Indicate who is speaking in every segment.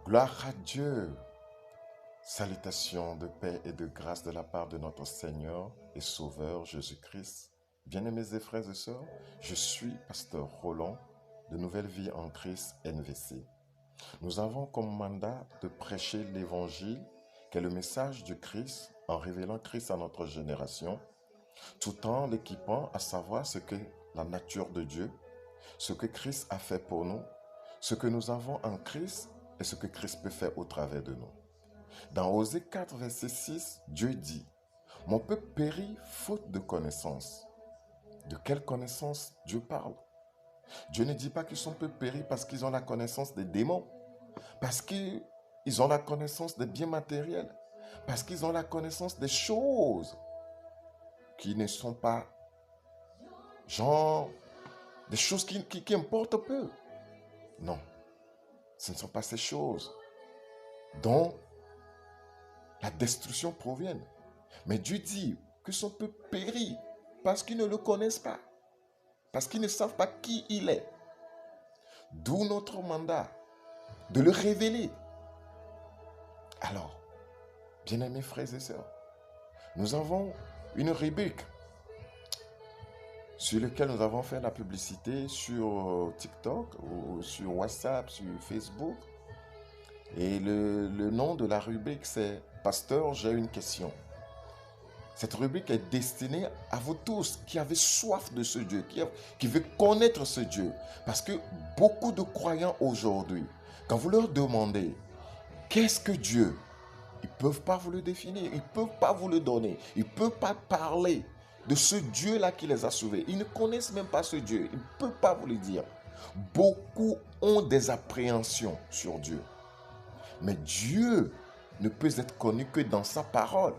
Speaker 1: Gloire à Dieu. Salutations de paix et de grâce de la part de notre Seigneur et Sauveur Jésus-Christ. Bien-aimés et frères et sœurs, je suis Pasteur Roland de Nouvelle Vie en Christ NVC. Nous avons comme mandat de prêcher l'Évangile, qui est le message du Christ en révélant Christ à notre génération, tout en l'équipant à savoir ce que la nature de Dieu, ce que Christ a fait pour nous, ce que nous avons en Christ et ce que Christ peut faire au travers de nous. Dans Osée 4, verset 6, Dieu dit, « Mon peuple périt faute de connaissance. » De quelle connaissance Dieu parle? Dieu ne dit pas que son peuple périt parce qu'ils ont la connaissance des démons, parce qu'ils ont la connaissance des biens matériels, parce qu'ils ont la connaissance des choses qui ne sont pas, genre, des choses qui importent peu. Non, ce ne sont pas ces choses dont la destruction provient. Mais Dieu dit que son peuple périt parce qu'ils ne le connaissent pas, parce qu'ils ne savent pas qui il est. D'où notre mandat de le révéler. Alors, bien-aimés frères et sœurs, nous avons une rubrique sur laquelle nous avons fait la publicité sur TikTok, ou sur WhatsApp, sur Facebook. Et le nom de la rubrique, c'est « Pasteur, j'ai une question ». Cette rubrique est destinée à vous tous qui avez soif de ce Dieu, qui veut connaître ce Dieu. Parce que beaucoup de croyants aujourd'hui, quand vous leur demandez « Qu'est-ce que Dieu ?» ils ne peuvent pas vous le définir, ils ne peuvent pas vous le donner, ils ne peuvent pas parler de ce Dieu-là qui les a sauvés. Ils ne connaissent même pas ce Dieu, ils ne peuvent pas vous le dire. Beaucoup ont des appréhensions sur Dieu. Mais Dieu ne peut être connu que dans sa parole.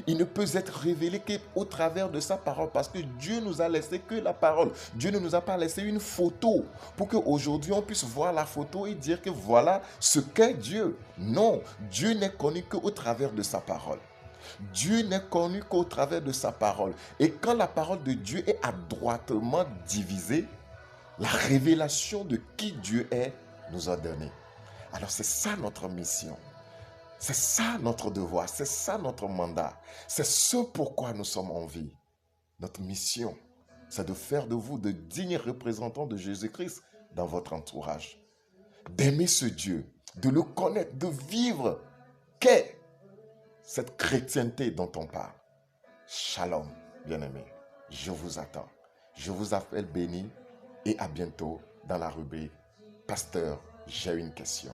Speaker 1: Il ne peut être révélé qu'au travers de sa parole parce que Dieu nous a laissé que la parole. Dieu ne nous a pas laissé une photo pour qu'aujourd'hui on puisse voir la photo et dire que voilà ce qu'est Dieu. Non, Dieu n'est connu qu'au travers de sa parole. Dieu n'est connu qu'au travers de sa parole. Et quand la parole de Dieu est adroitement divisée, la révélation de qui Dieu est nous a donné. Alors c'est ça notre mission. C'est ça notre devoir, c'est ça notre mandat. C'est ce pourquoi nous sommes en vie. Notre mission, c'est de faire de vous de dignes représentants de Jésus-Christ dans votre entourage. D'aimer ce Dieu, de le connaître, de vivre qu'est cette chrétienté dont on parle. Shalom, bien-aimés. Je vous attends. Je vous appelle béni et à bientôt dans la rubrique « Pasteur, j'ai une question ».